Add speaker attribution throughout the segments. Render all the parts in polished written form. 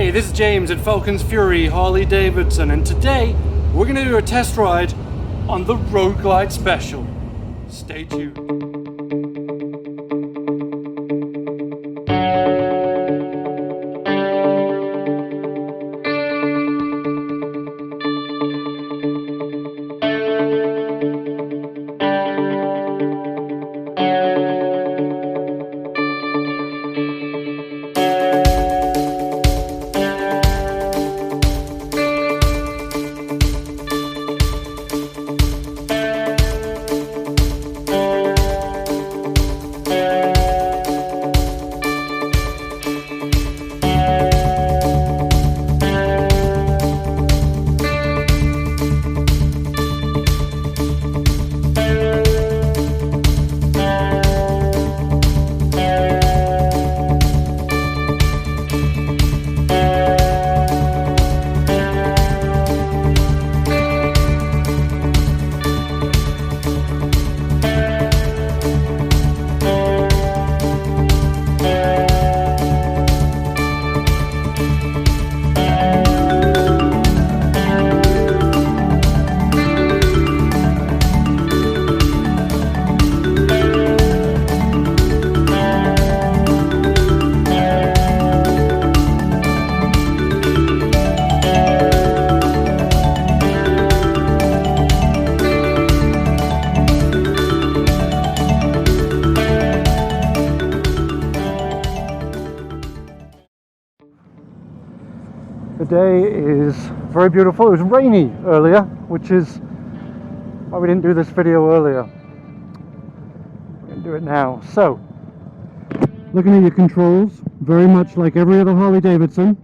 Speaker 1: Hey, this is James at Falcon's Fury Harley Davidson, and today we're going to do a test ride on the Road Glide Special. Stay tuned. The day is very beautiful. It was rainy earlier, which is why we didn't do this video earlier. We're going to do it now. So, looking at your controls, very much like every other Harley Davidson,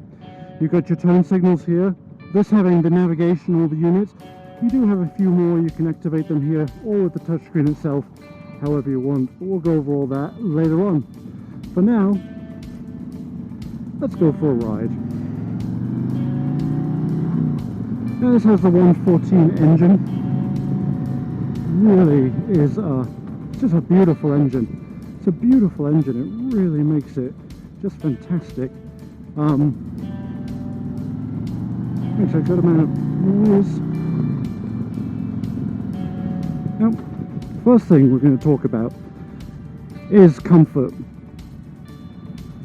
Speaker 1: you've got your turn signals here. This having the navigation, all the units. You do have a few more, you can activate them here, or with the touchscreen itself, however you want. But we'll go over all that later on. For now, let's go for a ride. Now this has the 114 engine. Really is just a beautiful engine. It's a beautiful engine. It really makes it just fantastic. Makes a good amount of noise. Now, first thing we're going to talk about is comfort.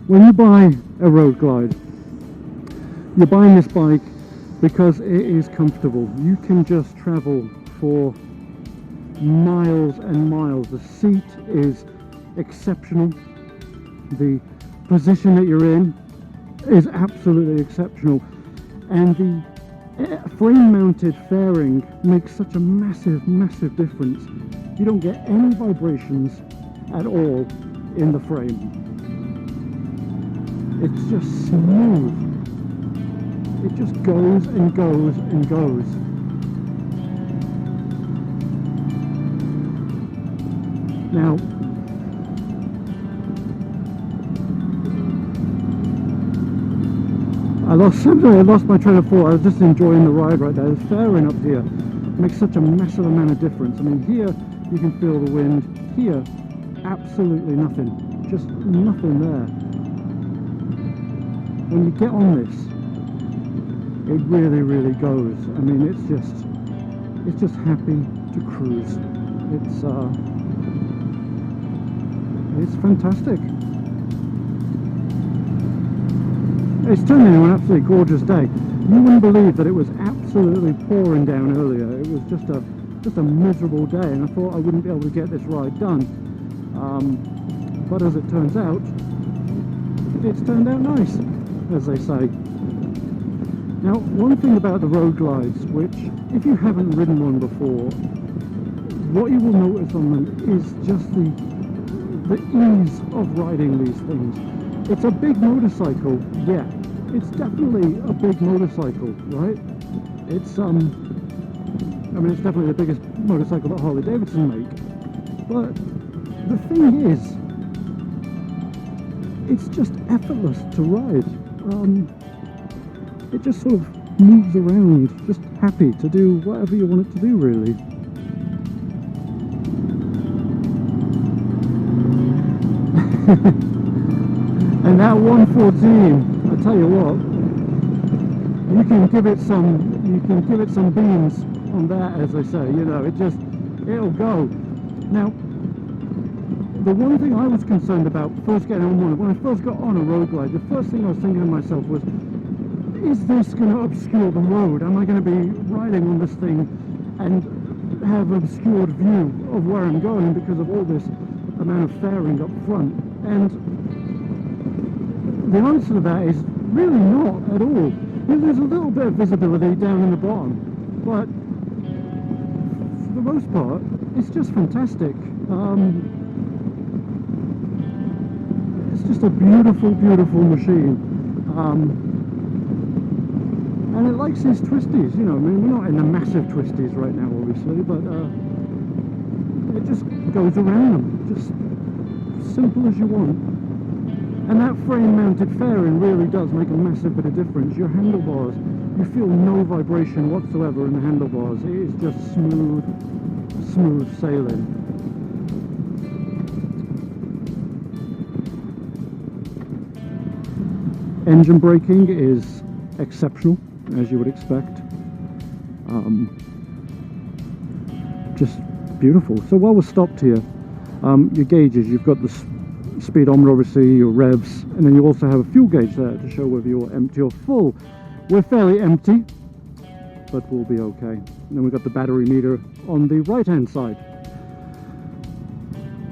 Speaker 1: When you buy a Road Glide, you're buying this bike because it is comfortable. You can just travel for miles and miles. The seat is exceptional. The position that you're in is absolutely exceptional. And the frame-mounted fairing makes such a massive, massive difference. You don't get any vibrations at all in the frame. It's just smooth. It just goes and goes and goes. Now, I lost my train of thought. I was just enjoying the ride right there. The fairing up here makes such a massive amount of difference. I mean, here you can feel the wind. Here, absolutely nothing. Just nothing there. When you get on this, it really, really goes. I mean, it's just happy to cruise. It's fantastic. It's turned into an absolutely gorgeous day. You wouldn't believe that it was absolutely pouring down earlier. It was just a miserable day, and I thought I wouldn't be able to get this ride done. But as it turns out, it's turned out nice, as they say. Now, one thing about the Road Glides, which, if you haven't ridden one before, what you will notice on them is just the ease of riding these things. It's a big motorcycle, yeah. It's definitely a big motorcycle, right? It's I mean, it's definitely the biggest motorcycle that Harley Davidson make. But the thing is, it's just effortless to ride. It just sort of moves around, just happy to do whatever you want it to do, really. And that 114, I tell you what, you can give it some beans on that, as they say. You know, it'll go. Now, the one thing I was concerned about first getting on one, when I first got on a road glide, the first thing I was thinking to myself was, is this going to obscure the road? Am I going to be riding on this thing and have obscured view of where I'm going because of all this amount of fairing up front? And the answer to that is really not at all. There's a little bit of visibility down in the bottom, but for the most part, it's just fantastic. It's just a beautiful, beautiful machine. And it likes these twisties, you know. I mean, we're not in the massive twisties right now, obviously, but it just goes around them, just simple as you want. And that frame-mounted fairing really does make a massive bit of difference. Your handlebars, you feel no vibration whatsoever in the handlebars. It is just smooth, smooth sailing. Engine braking is exceptional, as you would expect. Just beautiful. So while we're stopped here, your gauges, you've got the speedometer, obviously, your revs, and then you also have a fuel gauge there to show whether you're empty or full. We're fairly empty, but we'll be okay. And then we've got the battery meter on the right hand side.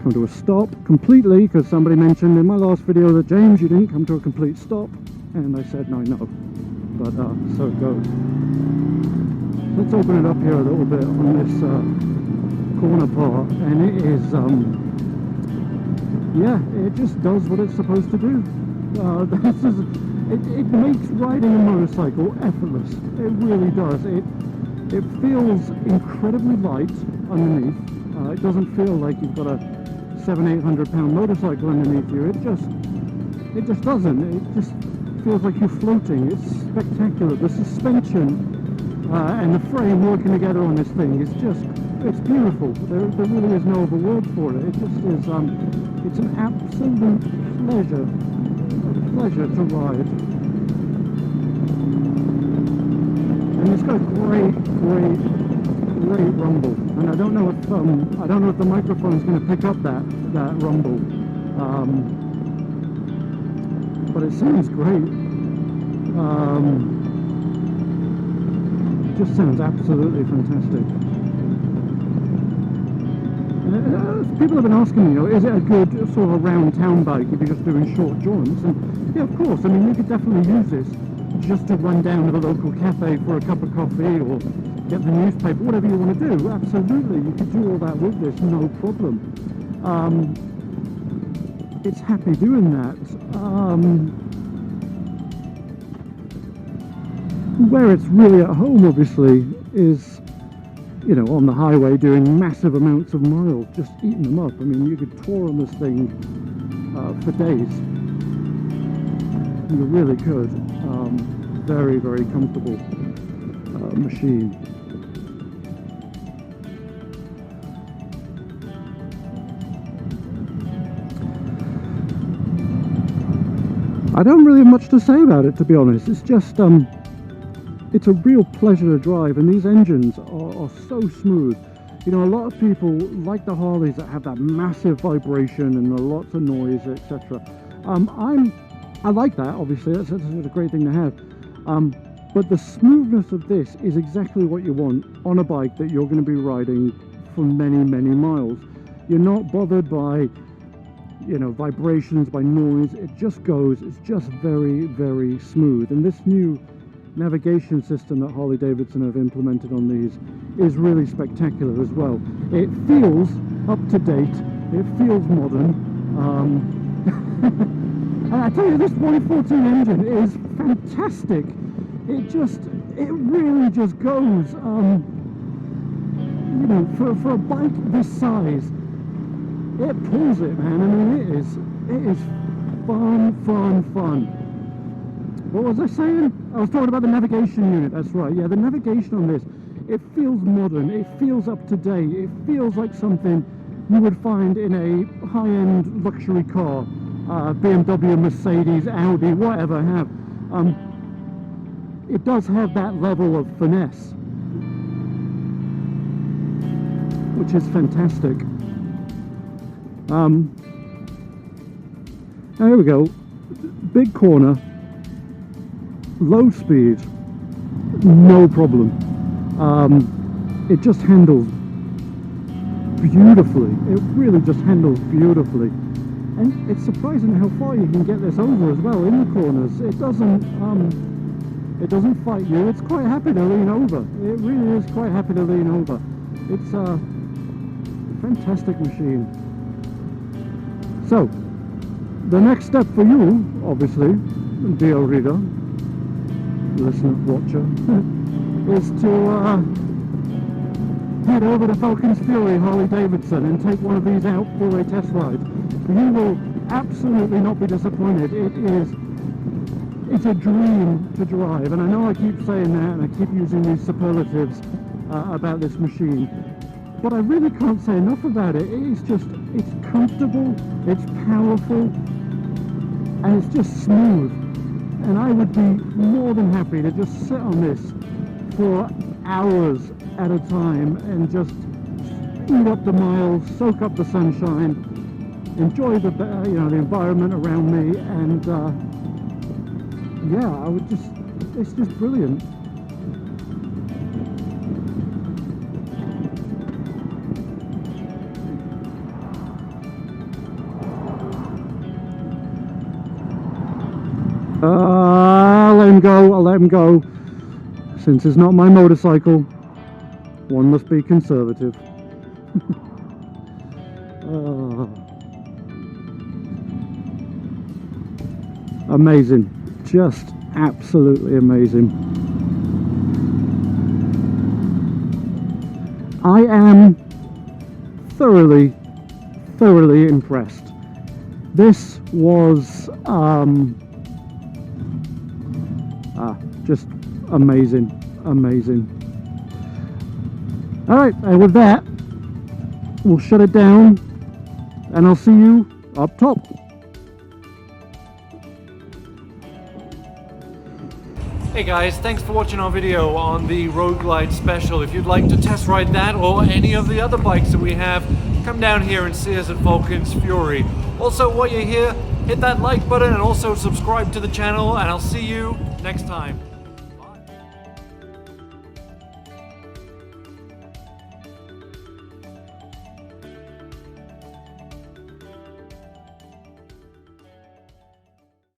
Speaker 1: Come to a stop completely, because somebody mentioned in my last video that, James, you didn't come to a complete stop, and I said no, but so it goes. Let's open it up here a little bit on this corner part, and it is yeah, it just does what it's supposed to do. It makes riding a motorcycle effortless. It really does. It feels incredibly light underneath. It doesn't feel like you've got a 700-800 pound motorcycle underneath you. It just doesn't. It just feels like you're floating. It's spectacular. The suspension and the frame working together on this thing is it's beautiful. There really is no other word for it. It just is. It's an absolute pleasure to ride. And it's got a great rumble. And I don't know if the microphone's going to pick up that rumble. But it sounds great. It just sounds absolutely fantastic. People have been asking me, you know, is it a good sort of around town bike if you're just doing short jaunts? And yeah, of course. I mean, you could definitely use this just to run down to the local cafe for a cup of coffee or get the newspaper, whatever you want to do. Absolutely, you could do all that with this, no problem. It's happy doing that. Where it's really at home, obviously, is, you know, on the highway doing massive amounts of miles, just eating them up. I mean, you could tour on this thing for days. You really could. Very, very comfortable machine. I don't really have much to say about it, to be honest. It's just it's a real pleasure to drive, and these engines are so smooth. You know, a lot of people like the Harleys that have that massive vibration and lots of noise, etc. I like that, obviously. That's a great thing to have. But the smoothness of this is exactly what you want on a bike that you're going to be riding for many, many miles. You're not bothered by, you know, vibrations, by noise. It just goes. It's just very, very smooth. And this new navigation system that Harley-Davidson have implemented on these is really spectacular as well. It feels up to date. It feels modern. And I tell you, this 114 engine is fantastic. It really just goes. You know, for a bike this size, it pulls it, man. I mean, it is fun. What was I saying? I was talking about the navigation unit. That's right. Yeah, the navigation on this, it feels modern. It feels up to date. It feels like something you would find in a high-end luxury car, BMW, Mercedes, Audi, whatever have. it does have that level of finesse, which is fantastic. There we go. Big corner, low speed, no problem. It just handles beautifully. It really just handles beautifully. And it's surprising how far you can get this over as well in the corners. It doesn't fight you. It's quite happy to lean over. It really is quite happy to lean over. It's a fantastic machine. So, the next step for you, obviously, dear reader, listener, watcher, is to head over to Falcon's Fury Harley-Davidson and take one of these out for a test ride. You will absolutely not be disappointed. It's a dream to drive, and I know I keep saying that and I keep using these superlatives about this machine, but I really can't say enough about it. It's comfortable, it's powerful, and it's just smooth. And I would be more than happy to just sit on this for hours at a time and just speed up the miles, soak up the sunshine, enjoy the the environment around me, and yeah, it's just brilliant. I'll let him go. Since it's not my motorcycle, one must be conservative. Amazing. Just absolutely amazing. I am thoroughly impressed. This was just amazing. Alright, and with that, we'll shut it down, and I'll see you up top. Hey guys, thanks for watching our video on the Road Glide Special. If you'd like to test ride that or any of the other bikes that we have, come down here and see us at Falcon's Fury. Also, while you're here, hit that like button and also subscribe to the channel, and I'll see you next time.